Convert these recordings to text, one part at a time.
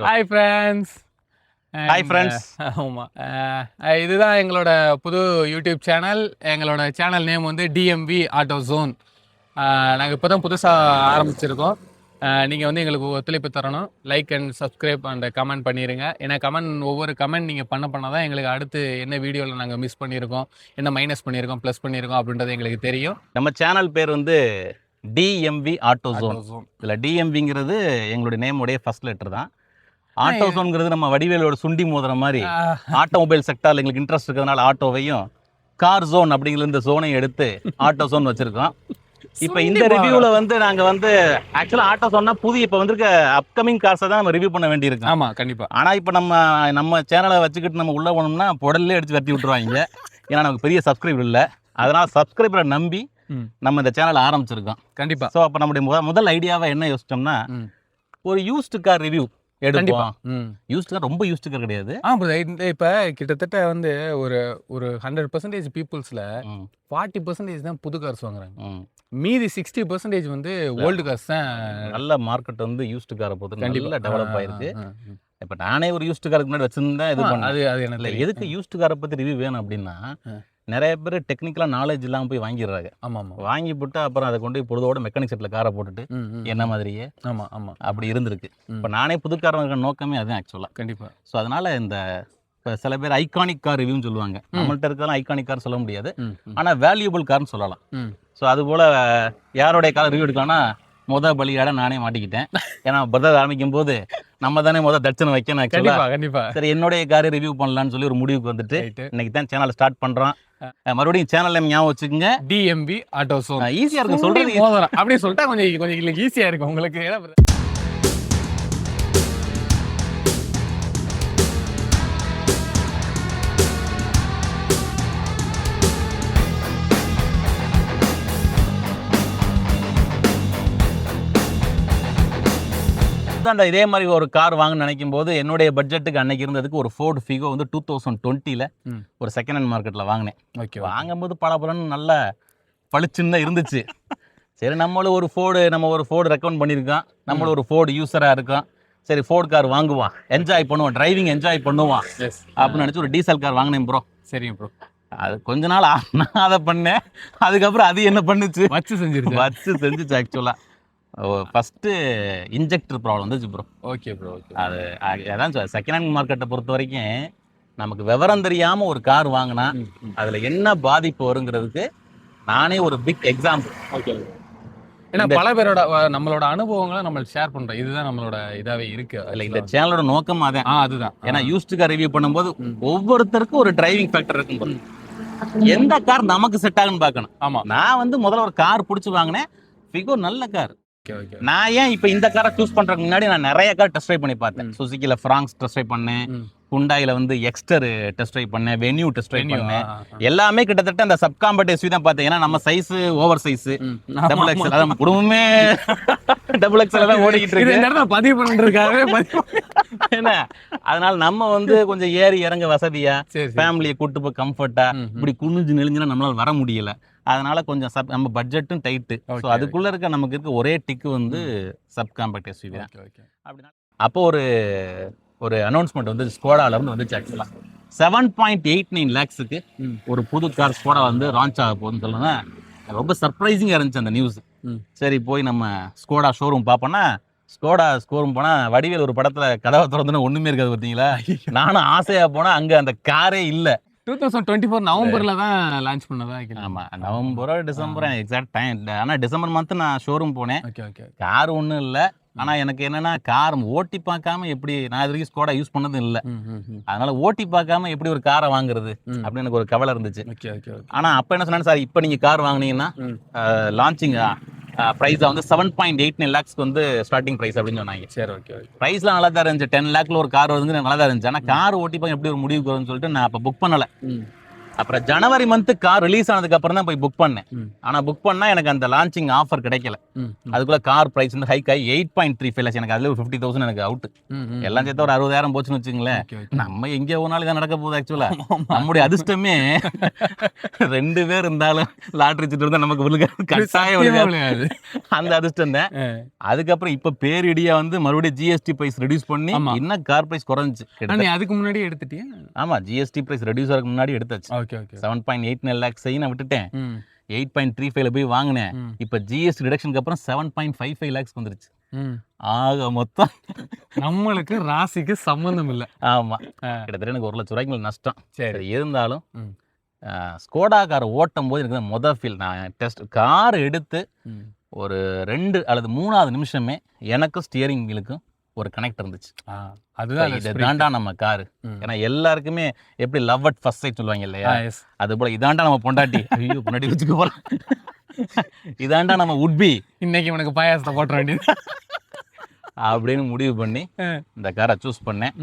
Hi friends. Hi friends. ஆமாம், இதுதான் எங்களோட புது யூடியூப் சேனல். எங்களோட சேனல் நேம் வந்து டிஎம்வி ஆட்டோ ஜோன். நாங்கள் இப்போ தான் புதுசாக ஆரம்பிச்சிருக்கோம். நீங்கள் வந்து எங்களுக்கு ஒத்துழைப்பு தரணும். Like and subscribe and comment பண்ணிடுங்க. ஏன்னா ஒவ்வொரு கமெண்ட் நீங்கள் பண்ண தான் எங்களுக்கு அடுத்து என்ன வீடியோவில் நாங்கள் மிஸ் பண்ணியிருக்கோம், என்ன மைனஸ் பண்ணியிருக்கோம், ப்ளஸ் பண்ணியிருக்கோம் அப்படின்றது எங்களுக்கு தெரியும். நம்ம சேனல் பேர் வந்து டிஎம்வி ஆட்டோ ஜோன். இதில் டிஎம்விங்கிறது எங்களுடைய நேமுடைய ஃபர்ஸ்ட் லெட்டர் தான். ஆட்டோ ஜோன்ங்கிறது நம்ம வடிவேலோட சுண்டி மோதுற மாதிரி ஆட்டோமொபைல் செக்டார்ல எங்களுக்கு இன்ட்ரெஸ்ட் இருக்கிறதுனால ஆட்டோவையும், கார் ஜோன் அப்படிங்கிற இந்த ஜோனையும் எடுத்து ஆட்டோ ஜோன் வச்சிருக்கோம். இப்போ இந்த ரிவ்யூவில் வந்து நாங்கள் வந்து ஆக்சுவலாக ஆட்டோ ஜோன்னா புதிய இப்போ வந்திருக்க அப்கமிங் கார்ஸை தான் நம்ம ரிவ்யூ பண்ண வேண்டியிருக்கு. ஆமாம், கண்டிப்பாக. ஆனால் இப்போ நம்ம சேனலை வச்சுக்கிட்டு நம்ம உள்ளே போனோம்னா புடல்லே அடிச்சு வரட்டி விட்டுருவாங்க. ஏன்னா நமக்கு பெரிய சப்ஸ்கிரைபர் இல்லை. அதனால் சப்ஸ்கிரைபரை நம்பி நம்ம இந்த சேனலை ஆரம்பிச்சிருக்கோம். கண்டிப்பாக. ஸோ அப்போ நம்முடைய முதல் ஐடியாவை என்ன யோசிச்சோம்னா, ஒரு யூஸ்டு கார் ரிவ்யூ எடுப்போம். யூஸ்டு கார் ரொம்ப யூஸ்டு கார் கிடையாது. இப்போ கிட்டத்தட்ட வந்து ஒரு 100% பீப்புள்ஸில் 40% தான் புது கார்ஸ் வாங்குறாங்க. மீதி 60% வந்து ஓல்டு கார்ஸ் தான். நல்ல மார்க்கெட் வந்து யூஸ்டு காரை பொறுத்து நல்லா டெவலப் ஆயிருக்கு. இப்போ நானே ஒரு யூஸ்டு காருக்கு முன்னாடி வச்சிருந்தேன். இது பண்ண அது எனக்கு எதுக்கு யூஸ்டு காரை பற்றி ரிவ்யூ வேணும் அப்படின்னா, நிறைய பேர் டெக்னிக்கலாக நாலேஜ் இல்லாமல் போய் வாங்கிடுறாங்க. ஆமாம், வாங்கி போட்டு அப்புறம் அதை கொண்டு போய் பொழுதோட மெக்கானிக் செட்டில் காரை போட்டுட்டு என்ன மாதிரியே அப்படி இருந்திருக்கு. இப்போ நானே புது கார் வாங்குற நோக்கமே அதுதான் ஆக்சுவலாக. கண்டிப்பாக. ஸோ அதனால இப்போ சில பேர் ஐகானிக் கார் ரிவ்யூன்னு சொல்லுவாங்க. நம்மள்ட்ட இருக்கிறதெல்லாம் ஐகானிக் கார் சொல்ல முடியாது, ஆனால் வேல்யூபிள் கார்னு சொல்லலாம். ஸோ அதுபோல் யாரோடைய கார் ரிவ்யூ எடுக்கலாம்னா பலியாட நானே மாட்டிக்கிட்டேன். ஏன்னா பிரதர் ஆரம்பிக்கும் போது நம்ம தானே தட்சணை வைக்கணும். கண்டிப்பா. சரி, என்னுடைய காரை ரிவ்யூ பண்ணலாம்னு சொல்லி ஒரு முடிவுக்கு வந்துட்டு இன்னைக்கு தான் சேனல் ஸ்டார்ட் பண்றோம். மறுபடியும் சேனல் ஞாபகம் வச்சுக்கோங்க, டிஎம்வி ஆட்டோ ஜோன். ஈஸியா இருக்கும் சொல்றது. அப்படின்னு சொல்லிட்டா கொஞ்சம் ஈஸியா இருக்கும் உங்களுக்கு. இதே மாதிரி ஒரு கார் வாங்க நினைக்கும் போது என்னுடைய பட்ஜெட்டுக்கு அன்னைக்கு இருந்ததுக்கு ஒரு ஃபோர்டு ஃபிகோ வந்து 2020ல ஒரு செகண்ட் ஹேண்ட் மார்க்கெட்ல வாங்கினேன். ஓகே, வாங்கும்போது பலன்னு நல்ல பளிச்சுன்னு இருந்துச்சு. சரி, நம்ம ஒரு ஃபோர்டு ரெக்கமெண்ட் பண்ணியிருக்கோம், நம்மள ஒரு ஃபோர்டு யூஸரா இருக்கோம். சரி, ஃபோர்டு கார் வாங்குவான், என்ஜாய் பண்ணுவான், டிரைவிங் என்ஜாய் பண்ணுவான் அப்படின்னு நினைச்சு ஒரு டீசல் கார் வாங்கினேன் ப்ரோ. சரிங்க ப்ரோ. அது கொஞ்ச நாள் நான் அதை பண்ணேன். அதுக்கப்புறம் அது என்ன பண்ணுச்சு, வச்சு செஞ்சுச்சு. ஆக்சுவலா ஃபர்ஸ்ட் இன்ஜெக்டர் ப்ராப்ளம் வந்துச்சு ப்ரோ. Okay bro. அது அதான் செகண்ட் ஹேண்ட் மார்க்கெட்டை பொறுத்த வரைக்கும் நமக்கு விவரம் தெரியாம ஒரு கார் வாங்கினா அதுல என்ன பாதிப்பு வருங்கிறதுக்கு நானே ஒரு பிக் எக்ஸாம்பிள். ஓகே. ஏன்னா பல பேரோட நம்மளோட அனுபவங்களை நம்ம ஷேர் பண்றோம். இதுதான் நம்மளோட இதாவே இருக்கு. இல்ல, இந்த சேனலோட நோக்கம் அதான். அதுதான். ஏன்னா யூஸ்டு கார் ரிவ்யூ பண்ணும்போது ஒவ்வொருத்தருக்கும் ஒரு டிரைவிங் ஃபேக்டர் இருக்கும். எந்த கார் நமக்கு செட் ஆகுன்னு பார்க்கணும். ஆமா, நான் வந்து முதல்ல ஒரு கார் பிடிச்சி வாங்கினேன், ஃபிகோ நல்ல கார். நான் ஏன் இப்போ இந்த காரை சூஸ் பண்றதுக்கு முன்னாடி நான் நிறைய கார் டெஸ்ட் ட்ரைவ் பண்ணி பார்த்தேன். சுசுகில ஃப்ராங்ஸ் டெஸ்ட் ட்ரைவ் பண்ணேன், ஹுண்டாயில வந்து எக்ஸ்டர் டெஸ்ட் ட்ரைவ் பண்ணேன், வென்யூ டெஸ்ட் ட்ரைவ் பண்ணேன். எல்லாமே கிட்டத்தட்ட அந்த சப் காம்பேட் எஸ்யூவி தான் பார்த்தேன். ஏன்னா நம்ம size over size, double XL, நம்ம குடும்பமே டபுள் எக்ஸ்எல் தான் ஓடிக்கிட்டு இருக்கு. பதிவு பண்ணிருக்காரு. என்ன, அதனால நம்ம வந்து கொஞ்சம் ஏறி இறங்க வசதியா, ஃபேமிலியை கூட்டு போய் கம்ஃபர்ட்டா, இப்படி குனிஞ்சு நெளிஞ்சுனா நம்மளால வர முடியல. அதனால கொஞ்சம் நம்ம பட்ஜெட்டும் டைட்டு. ஸோ அதுக்குள்ள நமக்கு இருக்க ஒரே டிக்கு வந்து சப் காம்பேக்ட் எஸ்யூவி தான். அப்படின்னா அப்போ ஒரு அனௌன்ஸ்மெண்ட் வந்து ஸ்கோடால இருந்து வந்துச்சு. ஆக்சுவலா 7.89 lakhsக்கு ஒரு புது கார் ஸ்கோடா வந்து லான்ச் ஆக போகுதுன்னு சொல்லுங்க. ரொம்ப சர்ப்ரைசிங்கா இருந்துச்சு அந்த நியூஸ். சரி, போய் நம்ம ஸ்கோடா ஷோரூம் பார்ப்போம்னா, ஸ்கோடா ஷோரூம் போனா வடிவேல் ஒரு படத்துல கதவை திறந்துன்னு ஒண்ணுமே இருக்காது பார்த்தீங்களா. நானும் ஆசையா போனா அங்க அந்த காரே இல்ல. 2024 நவம்பர்ல தான் லான்ச் பண்ணதா. ஆமா, நவம்பரோ டிசம்பரோ எக்ஸாக்ட் டைம். ஆனா டிசம்பர் மந்த் நான் ஷோரூம் போனேன். கார் ஒன்றும் இல்லை. ஆனா எனக்கு என்னன்னா, கார் ஓட்டி பார்க்காம எப்படி, நான் இது வரைக்கும் ஸ்கோடா யூஸ் பண்ணதும் இல்லை. அதனால ஓட்டி பார்க்காம எப்படி ஒரு காரை வாங்குறது அப்படின்னு எனக்கு ஒரு கவலை இருந்துச்சு. ஆனா அப்ப என்ன சொன்னாங்க, சார் இப்ப நீங்க கார் வாங்கினீங்கன்னா லான்ச்சிங் பிரைஸ் வந்து 7.89 lakhsக்கு வந்து ஸ்டார்டிங் பிரைஸ் அப்படின்னு சொன்னாங்க. சரி, ஓகே. பிரைஸ்லாம் நல்லா தான் இருந்துச்சு. 10 lakhல ஒரு கார் வருதுன்னு நல்லா தான் இருந்துச்சு. ஆனா கார் ஓட்டி பார்க்க எப்படி ஒரு முடிவுக்கு வரும்னு சொல்லிட்டு நான் அப்ப புக் பண்ணல. அப்புறம் ஜனவரி மந்த் கார் ரிலீஸ் ஆனதுக்கு அப்புறம் தான் போய் புக் பண்ணேன். ம். ஆனா புக் பண்ணா எனக்கு அந்த லான்ச்சிங் ஆஃபர் கிடைக்கல. ம். அதுக்குள்ள கார் பிரைஸ் வந்து ஹைக் ஆகி 8.35 lakhs. எனக்கு அதுல 50,000 எனக்கு அவுட். எல்லாம் சேர்த்து ஒரு 60,000 போச்சுன்னு வச்சுங்களேன். Okay, okay. நம்ம எங்க ஒரு நாள் இதான் நடக்க போகுது ஆக்சுவலா. நம்முடைய அதிர்ஷ்டமே 2 பேர் இருந்தாலும் லாட்டரி சீட்டு இருந்தா நமக்கு கட்டாயம் விழுகாது. அந்த அதிர்ஷ்டம் தான். அதுக்கப்புறம் இப்ப பேரிடியா வந்து மறுபடியும் ஜிஎஸ்டி பிரைஸ் ரெடியூஸ் பண்ணி இன்னும் கார் பிரைஸ் குறைஞ்சு. நீ அதுக்கு முன்னாடி எடுத்துட்டியா? ஆமா, ஜிஎஸ்டி பிரைஸ் ரெடியூஸ் ஆகிறதுக்கு முன்னாடி எடுத்தாச்சு. Okay, okay. 7.89 lakhs நான் விட்டுட்டேன். ம். 8.35 போய் வாங்கினேன். ம். இப்ப ஜிஎஸ்டி ரிடக்ஷனுக்கு அப்புறம் 7.55 lakhs வந்துருச்சு. ம். ஆக மொத்தம் நம்மளுக்கு ராசிக்கு சம்பந்தம் இல்ல. ஆமா, கிட்டத்தட்ட எனக்கு 1 லட்சம் ரூபாய்க்கு மேல நஷ்டம். சரி. சரி, இருந்தாலும் ம். ஸ்கோடா கார் ஓட்டும் போது எனக்கு மொதல் ஃபீல், நான் டெஸ்ட் கார் எடுத்து ம். ஒரு 2 அல்லது 3வது நிமிஷமே எனக்கும் ஸ்டியரிங் வீலுக்கும் ஒரு கனெக்ட் இருந்துச்சு. அதுதான் இது தாண்டா நம்ம காரு. ஏன்னா எல்லாருக்குமே எப்படி லவ் அட் ஃபர்ஸ்ட் சைட் சொல்லுவாங்க இல்லையா, அது போல இதாண்டா நம்ம பொண்டாட்டி. ஐயோ, பொண்டாட்டி வச்சுக்க போறோம். இதாண்டா நம்ம உட்பி, இன்னைக்கு உனக்கு பாயாசத்தை போட்ட வேண்டியது அப்படின்னு முடிவு பண்ணி இந்த காரை சூஸ் பண்ணேன்.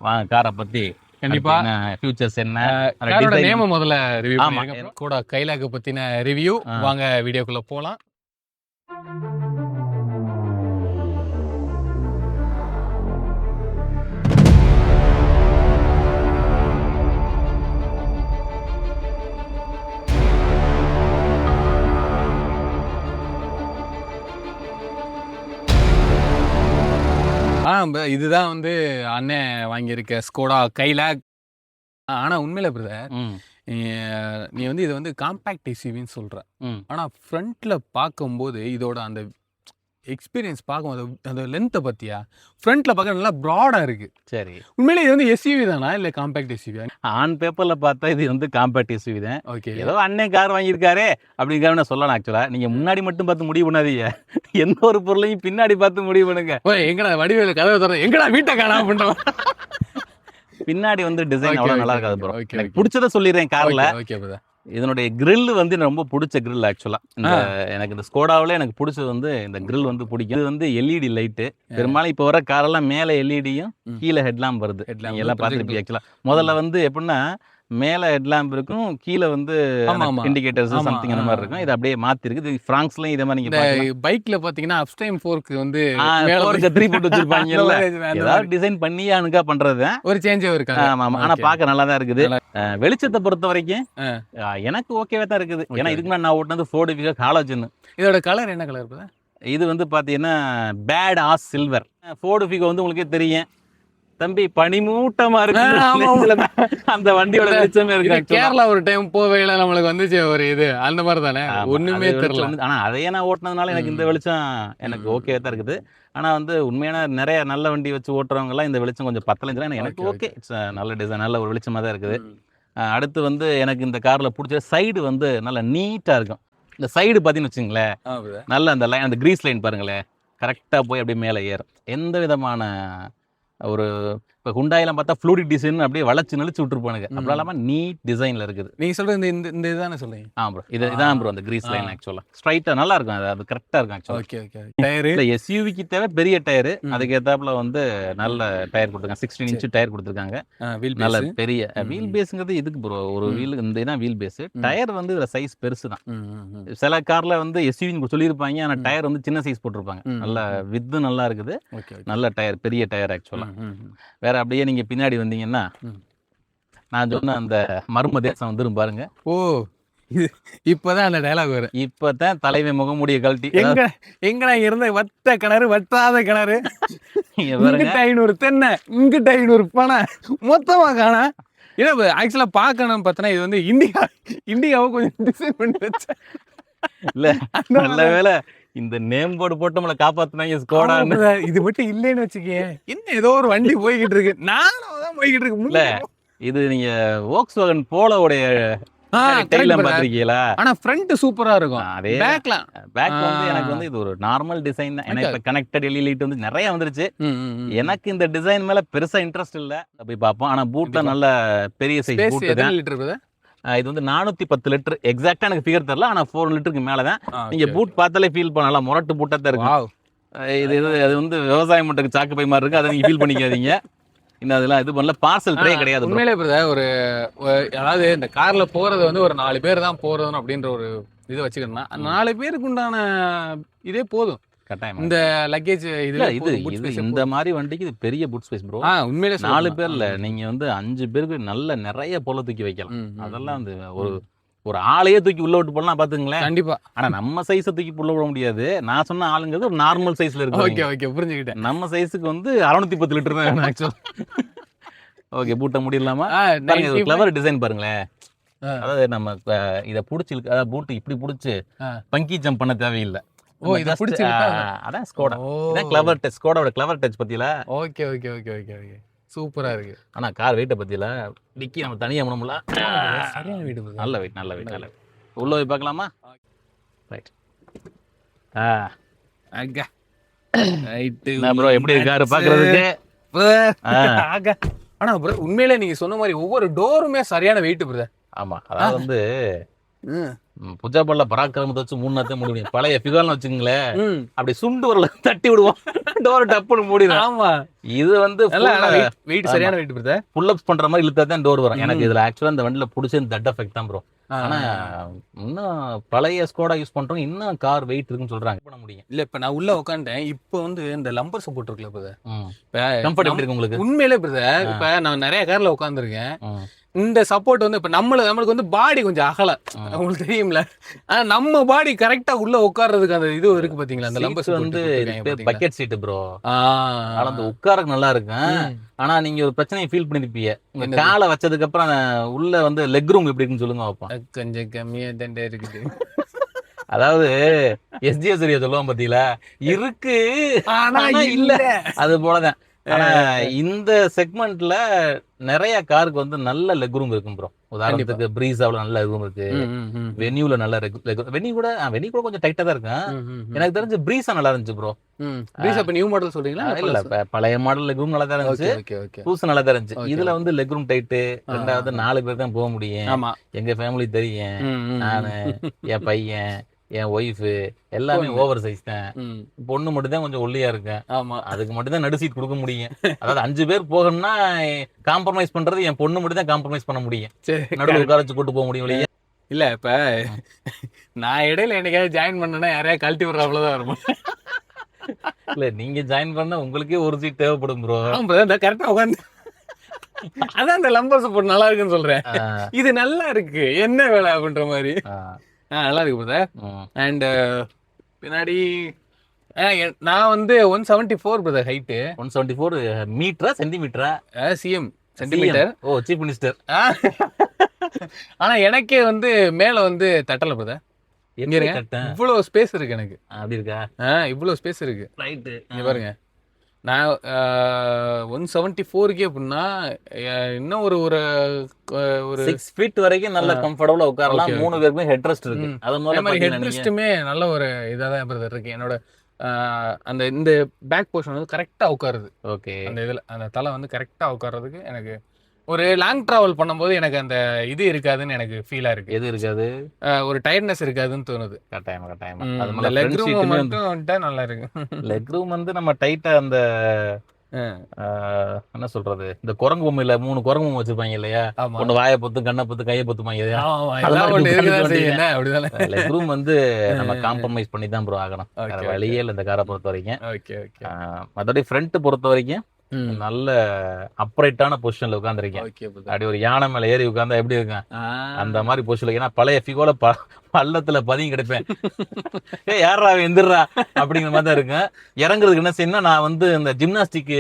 வாங்க காரை பத்தி கண்டிப்பா ஃபியூச்சர்ஸ் என்ன, காரோட நேம முதல்ல ரிவ்யூ ஆமா. பண்ணுங்க. கூட கைலாக் பத்தின ரிவ்யூ. வாங்க வீடியோக்குள்ள போலாம். இதுதான் வந்து அண்ணன் வாங்கியிருக்க ஸ்கோடா கைலாக். ஆனா உண்மையில பிரதர், நீ வந்து இது வந்து காம்பேக்ட் எஸ்யூவின்னு சொல்ற. ஆனா ஃப்ரண்ட்ல பார்க்கும்போது இதோட அந்த எக்ஸ்பீரியன்ஸ் பார்க்கும்போது அந்த லென்த்தை பத்தியா, ஃப்ரண்ட்ல பார்க்க நல்லா ப்ராடா இருக்கு. சரி, உண்மையிலே இது வந்து எஸ்யூவி தானா இல்ல காம்பேக்ட் எஸ்யூவி? ஆன் பேப்பர்ல பார்த்தா இது வந்து காம்பேக்ட் எஸ்யூவி தான். ஓகே, ஏதோ அண்ணன் கார் வாங்கியிருக்காரே அப்படிங்கிற சொல்லலாம். ஆக்சுவலா நீங்க முன்னாடி மட்டும் பார்த்து முடிவு பண்ணாதீங்க, எந்த ஒரு பொருளையும் பின்னாடி பார்த்து முடிவு பண்ணுங்க. எங்கடா வடிவேலு கதவை தர, எங்கடா வீட்டை காணாம பண்றோம். பின்னாடி வந்து டிசைன் அவ்வளவு நல்லா இருக்காது ப்ரோ. எனக்கு பிடிச்சதை சொல்லிடுறேன் கார்ல. இதனுடைய கிரில் வந்து எனக்கு ரொம்ப பிடிச்ச கிரில் ஆக்சுவலா. எனக்கு இந்த ஸ்கோடாவில் எனக்கு பிடிச்சது வந்து இந்த கிரில் வந்து பிடிக்கும். இது வந்து எல்இடி லைட்டு. பெரும்பாலும் இப்போ வர காரெல்லாம் மேலே எல்இடியும் கீழே ஹெட்லாம்ப் வருது. நீங்க எல்லாம் பார்த்துருப்பீங்க. ஆக்சுவலா முதல்ல வந்து எப்படின்னா மேலே ஹெட்லாம்ப் இருக்கும், கீழே வந்து இண்டிகேட்டர்ஸ் சம்திங் அந்த மாதிரி இருக்கும். இது அப்படியே மாத்தி இருக்கு. இது பிரான்ஸ்லயும் இதே மாதிரி நீங்க பைக்ல பாத்தீங்கன்னா அப்ஸ்டைம் ஃபோர்க் வந்து 3 போட்டு வச்சிருப்பாங்க. ஏதாவது டிசைன் பண்ணி அனுக்கா பண்றது ஒரு சேஞ்சே இருக்கு. ஆமா, ஆனா பார்க்க நல்லா தான் இருக்குது. வெளிச்சத்தை பொறுத்த வரைக்கும் எனக்கு ஓகேவா தான் இருக்குது. ஏன்னா இதுக்கு நான் ஓட்டினது ஃபோர்டு ஃபிகோ ஹாலோஜன். இதோட கலர் என்ன கலர் இருக்குது? இது வந்து பாத்தீங்கன்னா bad ass silver. Ford Figo வந்து உங்களுக்கு தெரியும் தம்பி, பனிமூட்டமா இருக்கு அந்த வண்டியோட வெளிச்சமே இருக்கு. கேரளா ஒரு டைம் போவேல நம்மளுக்கு வந்துச்சு ஒரு இது அந்த மாதிரி தானே, ஒண்ணுமே தெரியல. ஆனா அதையே நான் ஓட்டினதுனால எனக்கு இந்த வெளிச்சம் எனக்கு ஓகே தான் இருக்குது. ஆனா வந்து உண்மையான நிறைய நல்ல வண்டி வச்சு ஓட்டுறவங்க எல்லாம் இந்த வெளிச்சம் கொஞ்சம் பத்தலைன்னு எனக்கு ஓகே, நல்ல டிசைன், நல்ல ஒரு வெளிச்சமா தான் இருக்குது. அடுத்து வந்து எனக்கு இந்த கார்ல பிடிச்ச சைடு வந்து நல்ல நீட்டா இருக்கும். இந்த சைடு பாத்தீங்கன்னு வச்சுங்களேன், நல்ல அந்த லைன், அந்த கிரீஸ் லைன் பாருங்களேன், கரெக்டா போய் அப்படியே மேலே ஏறும். எந்த விதமான ஒரு இப்போ ஹுண்டாயெல்லாம் பார்த்தா ஃப்ளூடிக் டிசைன் அப்படியே வளைச்சு நெளிச்சு விட்டுருப்பானுங்க. அப்படி இல்லாம நீட் டிசைன்ல இருக்குது. நீங்க சொல்றது இந்த இதுதானே சொல்றீங்க? ப்ரோ, இதான் ப்ரோ அந்த கிரீஸ் லைன். ஆக்சுவலா ஸ்ட்ரைட்டா நல்லா இருக்கும். அது கரெக்டா இருக்கும் ஆக்சுவலா. Okay, okay. டயர் இல்ல எஸ்யூவிக்கு தேவை பெரிய டயர். அதுக்கு ஏத்தாப்புல வந்து நல்ல டயர் கொடுத்துருக்காங்க. 16 இன்ச் டயர் கொடுத்துருக்காங்க. நல்ல பெரிய வீல் பேஸ்ங்கிறது இதுக்கு ப்ரோ, ஒரு வீல் இந்த இதான் வீல் பேஸ். டயர் வந்து இதுல சைஸ் பெருசு தான். சில கார்ல வந்து எஸ்யூவின்னு சொல்லியிருப்பாங்க, ஆனா டயர் வந்து சின்ன சைஸ் போட்டிருப்பாங்க. நல்ல வித்து நல்லா இருக்குது. நல்ல டயர், பெரிய டயர் ஆக்சுவலா. வேற அப்படியே நீங்க பின்னாடி வந்தீங்கன்னா நான் சொன்ன அந்த மர்ம தேசம் வந்துரும் பாருங்க. ஓ, இப்பதான் அந்த டயலாக் வரும். இப்பதான் தலைமை முகமூடிய கழட்டி எங்கடா இருந்த வட்ட கிணறு, வட்டாத கிணறு, 500 தென்னை, இங்கிட்ட 500 பனை, மொத்தமா காணா. ஏன்னா ஆக்சுவலா பாக்கணும் பார்த்தனா இது வந்து இந்தியாவை கொஞ்சம் டிசைன் பண்ணி வச்ச இல்ல, நல்ல வேலை இந்த நேம் போர்டு போட்டு நம்மளை காப்பாத்துனாங்க ஸ்கோடா. இது மட்டும் இல்லைன்னு வச்சுக்கே, இன்னும் ஏதோ ஒரு வண்டி போய்கிட்டு இருக்கு, நானும் தான் போய்கிட்டு இருக்கு. இல்ல, இது நீங்க Volkswagen போலோடைய பாத்திருக்கீங்களா? ஆனா ஃப்ரண்ட் சூப்பரா இருக்கும். அதே பேக் வந்து எனக்கு வந்து இது ஒரு நார்மல் டிசைன் தான். எனக்கு இப்ப கனெக்டட் எல்இடி லைட் வந்து நிறைய வந்துருச்சு. எனக்கு இந்த டிசைன் மேல பெருசா இன்ட்ரெஸ்ட் இல்ல. போய் பார்ப்போம். ஆனா பூட்ல நல்ல பெரிய சைஸ் பூட் தான். இது வந்து 410 லிட்டர். எக்ஸாக்டா எனக்கு ஃபிகர் தெரியல, ஆனா 4 லிட்டருக்கு மேலதான். நீங்க பூட் பார்த்தாலே ஃபீல் பண்ணலாம், முரட்டு பூட்டா தான் இருக்கும். இது அது வந்து விவசாய மட்டுக்கு சாக்கு பை மாதிரி இருக்கு, அதை நீங்க ஃபீல் பண்ணிக்காதீங்க. இன்னும் அதெல்லாம் இது பண்ணல. பார்சல் ட்ரே கிடையாது bro. உண்மையிலே பிரதர் அதாவது இந்த கார்ல போறது வந்து ஒரு 4 பேர் தான் போறதுன்னு அப்படின்ற ஒரு இது வச்சுக்கணும்னா 4 பேருக்கு உண்டான இதே போதும். கட்டாயமா. இந்த லக்கேஜ் இல்ல இது இந்த மாதிரி வண்டிக்கு இது பெரிய பூட் ஸ்பேஸ் ப்ரோ. உண்மையிலே 4 பேர்ல நீங்க வந்து 5 பேருக்கு நல்ல நிறைய பொருளை தூக்கி வைக்கலாம். அதெல்லாம் வந்து ஒரு ஆளையே தூக்கி உள்ள விட்டு போடலாம் பாத்துங்களேன். கண்டிப்பா. ஆனா நம்ம சைஸை தூக்கி உள்ள விட முடியாது. நான் சொன்ன ஆளுங்கிறது ஒரு நார்மல் சைஸ்ல இருக்கு. ஓகே ஓகே புரிஞ்சுக்கிட்டேன். நம்ம சைஸுக்கு வந்து 610 லிட்டர் தான் வேணும் ஆக்சுவலா. ஓகே பூட்ட முடியலாமா? கிளவர் டிசைன் பாருங்களேன். அதாவது நம்ம இதை பிடிச்சி அதாவது பூட்டு இப்படி பிடிச்சி பங்கி ஜம்ப் பண்ண தேவையில்லை. இத பிடிச்சி அதான் ஸ்கோடா. இதான் கிளவர் டச். ஸ்கோடாவோட கிளவர் டச் பத்தியில. Okay okay okay okay okay சூப்பரா இருக்கு. ஆனா கார் வெயிட்ட பத்தியில டிக்கி நம்ம தனியா பண்ணமுல. சரியான வெயிட். நல்ல வெயிட் நல்ல வெயிட் நல்ல. உள்ள போய் பார்க்கலாமா? ரைட். அங்க ரைட். நான் ப்ரோ எப்படி இருக்காரு பாக்குறதுக்கு? ஆனா ப்ரோ உண்மையிலே நீங்க சொன்ன மாதிரி ஒவ்வொரு டோருமே சரியான வெயிட் பிரதர். ஆமா அதாவது வந்து புஜாபல்ல பராக்கிரமத்தை வச்சு 3 நாத்தே முடியும். பழைய ஃபிகால்னு வச்சுங்களேன், அப்படி சுண்டு வரல தட்டி விடுவோம், டோர் டப்புன்னு மூடிடும். ஆமா இது வந்து வெயிட் சரியான வெயிட் பிரதர். புல் அப்ஸ் பண்ற மாதிரி இழுத்தா தான் டோர் வரும். எனக்கு இதுல ஆக்சுவலா இந்த வண்டியில பிடிச்ச தட் எஃபெக்ட் தான் ப்ரோ. ஆனா இன்னும் பழைய ஸ்கோடா யூஸ் பண்றோம், இன்னும் கார் வெயிட் இருக்குன்னு சொல்றாங்க. பண்ண முடியும் இல்ல. இப்ப நான் உள்ள உட்காந்துட்டேன். இப்ப வந்து இந்த லம்பர் சப்போர்ட் இருக்குல்ல பிரதர், கம்ஃபர்ட் எப்படி இருக்கு உங்களுக்கு? உண்மையிலே பிரதர் இப்ப நான் நிறைய கார்ல உட்காந்துருக்கேன். இந்த சப்போர்ட் வந்து இப்ப நம்மளுக்கு வந்து பாடி கொஞ்சம் அகல, உங்களுக்கு தெரியும்ல. ஆனா நம்ம பாடி கரெக்டா உள்ள உட்கார்றதுக்கு அந்த இது இருக்கு பாத்தீங்களா? அந்த லம்பர்ஸ் வந்து பக்கெட் சீட் ப்ரோ. ஆனா அந்த உட்காரக்கு நல்லா இருக்கு. ஆனா நீங்க ஒரு பிரச்சனையை ஃபீல் பண்ணிருப்பீங்க, உங்க காலை வச்சதுக்கு அப்புறம் உள்ள வந்து லெக் ரூம் எப்படி இருக்குன்னு சொல்லுங்க பாப்போம். கொஞ்சம் கம்மியா தான் இருக்குது. அதாவது எஸ்ஜிஎஸ் சொல்லுவோம் பாத்தீங்களா, இருக்கு ஆனா இல்ல, அது போலதான். ஆனா இந்த செக்மெண்ட்ல நிறைய காருக்கு வந்து நல்ல லெக் ரூம் இருக்கும் ப்ரோ. உதாரணத்துக்கு பிரீஸாவுல நல்ல லெக் ரூம் இருக்கு, வென்யூல நல்ல வென்யூ கூட கொஞ்சம் டைட்டா தான் இருக்கு. எனக்கு தெரிஞ்சு பிரீஸா நல்லா இருந்துச்சு ப்ரோ. பிரீஸா இப்ப நியூ மாடல் சொல்றீங்களா? இல்ல பழைய மாடல் லெக் ரூம் நல்லா தான் இருந்துச்சு, புதுசு நல்லா தான் இருந்துச்சு. இதுல வந்து லெக் ரூம் டைட்டு. ரெண்டாவது 4 பேர் தான் போக முடியும். எங்க ஃபேமிலி தெரியும், நானு என் பையன் என் ஒய்ஃபு எல்லாமே ஓவர் சைஸ் தான். பொண்ணு மட்டும் தான் கொஞ்சம் ஒல்லியா இருக்கேன். ஆமா, அதுக்கு மட்டும் தான் நடு சீட் கொடுக்க முடியும். அதாவது 5 பேர் போகணும்னா காம்ப்ரமைஸ் பண்றது என் பொண்ணு மட்டும் தான் காம்ப்ரமைஸ் பண்ண முடியும். நடுவில் உட்கார வச்சு கூட்டு போக முடியும் இல்லையா? இல்ல இப்ப நான் இடையில என்னைக்காவது ஜாயின் பண்ணேன்னா யாரையா கழட்டி விடுற அவ்வளவுதான் இருக்கும். இல்ல நீங்க ஜாயின் பண்ணா உங்களுக்கே ஒரு சீட் தேவைப்படும் ப்ரோ. கரெக்டா உட்காந்து அதான் அந்த லம்பர் சப்போர்ட் நல்லா இருக்குன்னு சொல்றேன். இது நல்லா இருக்கு, என்ன வேலை அப்படின்ற மாதிரி. நல்லா இருக்கு பிரதர். அண்ட் பின்னாடி நான் வந்து 174 பிரதர் ஹைட்டு. 174 மீட்டரா சென்டிமீட்டரா? CM centimetre. Oh chief minister. ஆனா எனக்கே வந்து மேல வந்து தட்டல பிரதர். இவ்வளவு ஸ்பேஸ் இருக்கு எனக்கு. அப்படி இருக்கா? இவ்வளவு ஸ்பேஸ் இருக்கு. ரைட்டு. இங்க பாருங்க, நான் 174 அப்படின்னா இன்னும் ஒரு 6 ஃபீட் வரைக்கும் நல்ல கம்ஃபர்டபுளா உட்காரலாம். 3 பேருக்குமே ஹெட் ரெஸ்ட் இருக்கு. அது மாதிரி ஹெட் ரெஸ்ட்டுமே நல்ல ஒரு இதாதான் பிரதர் இருக்கு. என்னோட அந்த இந்த பேக் போர்ஷன் வந்து கரெக்டா உட்காருது. ஓகே, அந்த இதுல அந்த தலை வந்து கரெக்டா உட்கார்றதுக்கு எனக்கு ஒரு லாங் டிராவல் பண்ணும்போது எனக்கு அந்த இது இருக்காதுன்னு எனக்கு ஃபீலா இருக்கு. எது இருக்காது? ஒரு டயர்ட்னஸ் இருக்காதுன்னு தோணுது. கட்டாயமா கட்டாயமா. அது லெக் ரூம் மட்டும் நல்லா இருக்கு. லெக் ரூம் வந்து நம்ம டைட்டா அந்த என்ன சொல்றது, இந்த குரங்கு பொம்மையில 3 குரங்கு பொம்மை வச்சிருப்பாங்க இல்லையா, ஒண்ணு வாயை பொத்து கண்ணை பொத்து கையை பொத்துப்பாங்க இல்லையா, லெக் ரூம் வந்து நம்ம காம்ப்ரமைஸ் பண்ணி தான் ப்ரோ ஆகணும். வழியே இல்லை இந்த காரை பொறுத்த வரைக்கும். மற்றபடி ஃப்ரண்ட் பொறுத்த வரைக்கும் நல்ல அப்ரைட்டான பொசிஷன்ல உட்காந்துருக்கேன். அப்படி ஒரு யானை மேல ஏறி உட்கார்ந்தா எப்படி இருக்கேன் அந்த மாதிரி பொசிஷன்ல. ஏன்னா பழைய ஃபிகோல பள்ளத்துல பதுங்கி கிடைப்பேன், யாரா எந்திரா அப்படிங்கிற மாதிரி தான் இருக்கேன். இறங்குறதுக்கு என்ன செய்யணும், நான் வந்து இந்த ஜிம்னாஸ்டிக்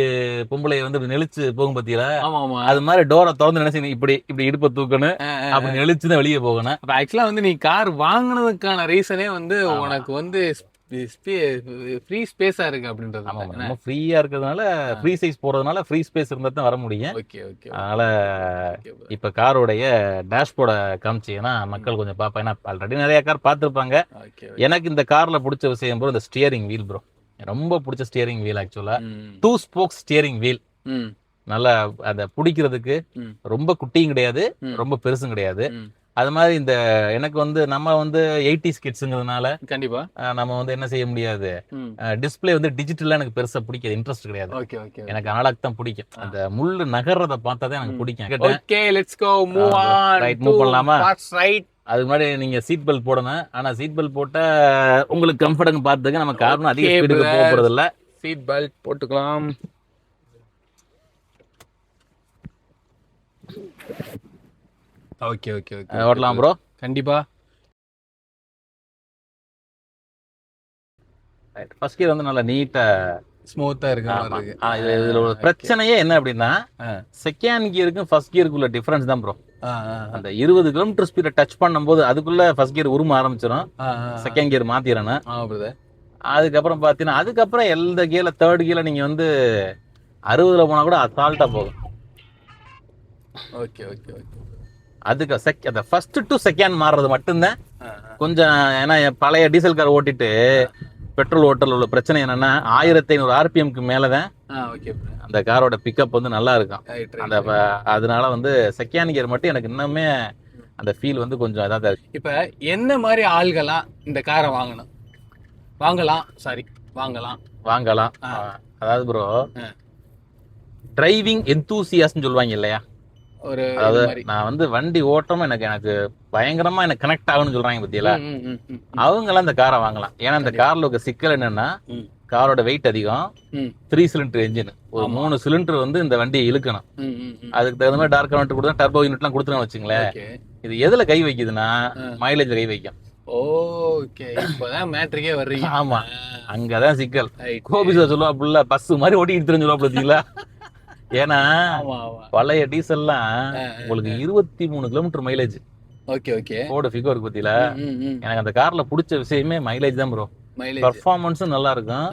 பொம்பளை வந்து நெளிச்சு போகும் பத்தியா, அது மாதிரி டோரை திறந்து என்ன செய்யணும், இப்படி இப்படி இடுப்பை தூக்கணும், அப்படி நெளிச்சுதான் வெளியே போகணும். ஆக்சுவலா வந்து நீ கார் வாங்கினதுக்கான ரீசனே வந்து உனக்கு வந்து ஃப்ரீ ஸ்பேஸா இருக்கு அப்படின்றது. நம்ம ஃப்ரீயா இருக்கிறதுனால, ஃப்ரீ சைஸ் போறதுனால ஃப்ரீ ஸ்பேஸ் இருந்தா தான் வர முடியும். அதனால இப்ப காரோடைய டேஷ்போர்டை காமிச்சீங்கன்னா மக்கள் கொஞ்சம் பார்ப்பாங்க. ஏன்னா ஆல்ரெடி நிறைய கார் பார்த்துருப்பாங்க. எனக்கு இந்த கார்ல பிடிச்ச விஷயம் ப்ரோ இந்த ஸ்டியரிங் வீல் ப்ரோ. ரொம்ப பிடிச்ச ஸ்டியரிங் வீல் ஆக்சுவலா 2 ஸ்போக்ஸ் ஸ்டியரிங் வீல். நல்லா அதை பிடிக்கிறதுக்கு ரொம்ப குட்டியும் கிடையாது, ரொம்ப பெருசும் கிடையாது. அது மாதிரி இந்த எனக்கு வந்து நம்ம வந்து 80s கிட்ஸுங்கிறதுனால கண்டிப்பா நம்ம வந்து என்ன செய்ய முடியாது, டிஸ்பிளே வந்து டிஜிட்டலா எனக்கு பெருசா பிடிக்காது, இன்ட்ரெஸ்ட் கிடையாது. ஓகே ஓகே எனக்கு அனலாக் தான் பிடிக்கும். அந்த முள்ளு நகர்றத பார்த்தா தான் எனக்கு பிடிக்கும். Okay let's go move on. Right, move பண்ணலாமா? ரைட். அதுக்கு முன்னாடி நீங்க சீட் பெல்ட் போடணும். ஆனா சீட் பெல்ட் போட்டா உங்களுக்கு கம்ஃபர்ட்னு பார்த்துக்க. நம்ம காரணம் அதிக ஸ்பீடுக்கு போக போறது இல்ல. சீட் பெல்ட் போட்டுக்கலாம். ஓகே ஓகே ஓகே ஓட்டலாம் ப்ரோ. கண்டிப்பா. ஃபர்ஸ்ட் கியர் வந்து நல்லா நீட்டா ஸ்மூத்தா இருக்கு மாதிரி இருக்கு. இதுல ஒரு பிரச்சனையே என்ன அப்படின்னா, செகண்ட் கியருக்கும் ஃபர்ஸ்ட் கியருக்குள்ள டிஃபரன்ஸ் தான் ப்ரோ. அந்த 20 கிலோமீட்டர் ஸ்பீட டச் பண்ணும்போது அதுக்குள்ள ஃபர்ஸ்ட் கியர் உரும ஆரம்பிச்சிடும். செகண்ட் கியர் மாத்திரணும். அதுக்கப்புறம் பாத்தீங்கன்னா அதுக்கப்புறம் எந்த கியர்ல தேர்ட் கியர்ல நீங்க வந்து 60ல போனா கூட அசால்ட்டா போகும். Okay okay okay. அதுக்கு அந்த ஃபர்ஸ்ட் டு செகண்ட் மாறுறது மட்டும்தான் கொஞ்சம். ஏன்னா பழைய டீசல் கார் ஓட்டிட்டு பெட்ரோல் ஓட்டல உள்ள பிரச்சனை என்னன்னா 1500 ஆர்பிஎம்க்கு மேலதான் அந்த காரோட பிக்கப் வந்து நல்லா இருக்கும். அந்த அதனால வந்து செகண்ட் கியர் மட்டும் எனக்கு இன்னுமே அந்த ஃபீல் வந்து கொஞ்சம் இதாக இருக்கு. இப்ப என்ன மாதிரி ஆள்களாம் இந்த காரை வாங்கலாம்? அதாவது ப்ரோ, டிரைவிங் எந்தூசியாஸ்ட்னு சொல்லுவாங்க இல்லையா? அதாவது நான் வந்து வண்டி ஓட்டமும் எனக்கு பயங்கரமா எனக்கு கனெக்ட் ஆகும்னு சொல்றாங்க பத்தியில, அவங்க எல்லாம் இந்த காரை வாங்கலாம். ஏன்னா இந்த கார்ல இருக்க சிக்கல் என்னன்னா, காரோட வெயிட் அதிகம், 3 சிலிண்டர் என்ஜின், ஒரு 3 சிலிண்டர் வந்து இந்த வண்டியை இழுக்கணும். அதுக்கு தகுந்த மாதிரி டார்க் கனெக்ட் கொடுத்தா டர்போ யூனிட் எல்லாம் கொடுத்துன்னு வச்சுங்களேன். இது எதுல கை வைக்குதுன்னா மைலேஜ் கை வைக்கும். ஓகே, இப்பதான் மேட்ரிக்கே வர்றீங்க. ஆமா, அங்கதான் சிக்கல். கோபி சார் சொல்லுவாப்புல, பஸ் மாதிரி ஓட்டிட்டு தெரிஞ்சுருவாப்புல பார்த்தீங்களா? ஏன்னா பழைய டீசல்லாம் உங்களுக்கு 23 kilometre mileage. Okay okay. Ford Figo இருக்கு பத்தியில. எனக்கு அந்த கார்ல பிடிச்ச விஷயமே மைலேஜ் தான் ப்ரோ. பெர்ஃபார்மன்ஸும் நல்லா இருக்கும்,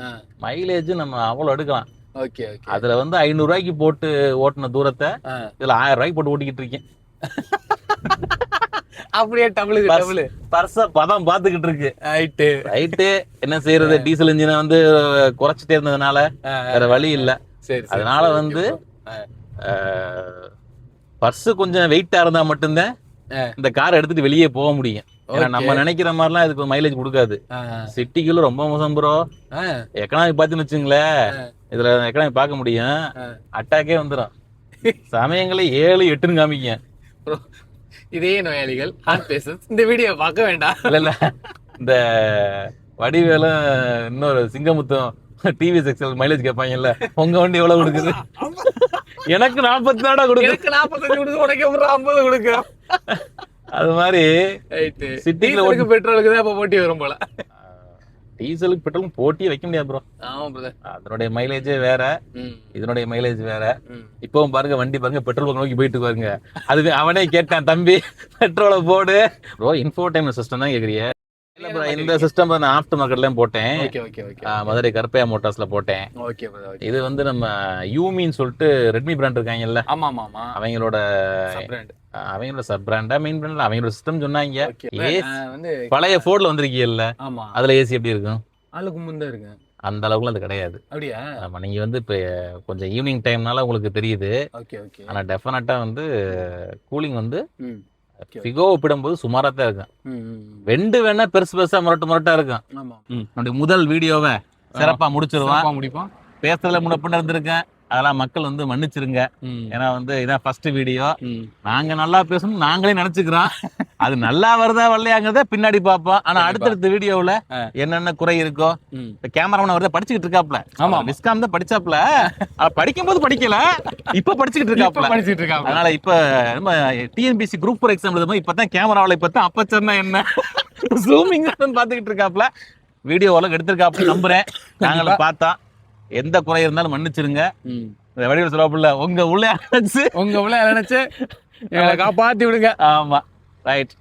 மைலேஜ் நம்ம அவ்வளவு எடுக்கலாம். Okay okay. அதுல வந்து 500 ரூபாய்க்கு போட்டு ஓட்டின தூரத்தை இதுல 1000 ரூபாய்க்கு போட்டு ஓட்டிக்கிட்டு இருக்கேன். அப்படியே டபுள் பர்ச பதம் பாத்துக்கிட்டு இருக்கு. ரைட்டு, என்ன செய்யறது, டீசல் இன்ஜினை வந்து குறைச்சிட்டே இருந்ததுனால வேற வழி இல்ல. அதனால வந்து பர்ஸ் கொஞ்சம் வெயிட்டா இருந்தா மட்டும்தான் இந்த காரை எடுத்துட்டு வெளியே போக முடியும். ஏன்னா நம்ம நினைக்கிற மாதிரிலாம் இதுக்கு மைலேஜ் கொடுக்காது. சிட்டிக்குள்ள ரொம்ப மோசம் ப்ரோ. எக்கனாமி பாத்துன்னு வச்சுங்களேன், இதுல எக்கனாமி பார்க்க முடியும், அட்டாக்கே வந்துடும். சமயங்களே 7, 8ன்னு காமிக்க. இதே நோயாளிகள் இந்த வீடியோ பார்க்க வேண்டாம். இல்ல இந்த வடிவேலும் இன்னொரு சிங்கமுத்தம் டிவிஎஸ் எக்ஸல் மைலேஜ் கேட்பாங்கல்ல, உங்க வண்டி எவ்வளவு கொடுக்குது? எனக்கு 40 தாடா கொடுக்குது, 45 கொடுக்கு, உனக்கு 50 கொடுக்கு. அது மாதிரி சிட்டிக்குள்ள பெட்ரோலுக்கு தான் இப்ப போட்டி வரும் போல. டீசலுக்கு பெட்ரோலும் போட்டியே வைக்க முடியாது ப்ரோ. அதனுடைய மைலேஜே வேற, இதனுடைய மைலேஜ் வேற. இப்பவும் பாருங்க, வண்டி பாருங்க, பெட்ரோல் நோக்கி போயிட்டு பாருங்க. அது அவனே கேட்டான், தம்பி பெட்ரோலை போடு ப்ரோ. இன்ஃபோடைன்மென்ட் சிஸ்டம் தான் கேக்குறீங்க? இல்ல ப்ரோ, இந்த சிஸ்டம் நான் ஆஃப்டர் மார்க்கெட்லயும் போட்டேன். மதுரை கருப்பையா மோட்டார்ஸ்ல போட்டேன். இது வந்து நம்ம யூமின்னு சொல்லிட்டு ரெட்மி பிராண்ட் இருக்காங்கல்ல, அவங்களோட சப் பிராண்டா மெயின் பிராண்ட்ல அவங்களோட சிஸ்டம் சொன்னாங்க. பழைய ஃபோர்ட்ல வந்திருக்கீங்கல்ல, அதுல ஏசி எப்படி இருக்கும்? அதுக்கு முன்னே இருக்கு, அந்த அளவுக்குலாம் அது கிடையாது. அப்படியா? ஆமா, நீங்க வந்து இப்ப கொஞ்சம் ஈவினிங் டைம்னால உங்களுக்கு தெரியுது. ஆனா டெஃபினட்டா வந்து கூலிங் வந்து ஃபிகோ ஒப்பிடும்போது சுமாரா தான் இருக்கும். வெண்டு வேணா பெருசா முரட்டா இருக்கும். நம்முடைய முதல் வீடியோவை சிறப்பா முடிச்சிருவோம். பேசுறதுல முன்ன இருந்திருக்கேன், அதெல்லாம் மக்கள் வந்து மன்னிச்சிருங்க. ஏன்னா வந்து இதான் ஃபர்ஸ்ட் வீடியோ. நாங்க நல்லா பேசணும் நாங்களே நினைச்சுக்கிறோம். அது நல்லா வருதா வரலையாங்கிறத பின்னாடி பார்ப்போம். ஆனா அடுத்தடுத்த வீடியோவுல என்னென்ன குறை இருக்கோ, கேமராமேன் வருதா படிச்சுக்கிட்டு இருக்காப்ல. ஆமா, விஸ்காம் தான் படிச்சாப்ல, படிக்கும் போது படிக்கல, இப்ப படிச்சுக்கிட்டு இருக்காப்ல. அதனால இப்ப நம்ம டிஎன்பிஎஸ்சி குரூப் 4 எக்ஸாம் எழுதும் போது இப்பதான் கேமராவில இப்பதான் அப்பச்சர்னா என்ன, ஜூமிங் பாத்துக்கிட்டு இருக்காப்ல. வீடியோவெல்லாம் எடுத்திருக்காப்ல நம்புறேன். நாங்களும் பார்த்தா எந்த குறை இருந்தாலும் மன்னிச்சிருங்க. வடிவில் சொல்லுவாப்புல, உங்க உள்ள நினைச்சு காப்பாத்தி விடுங்க. ஆமா, ரைட்.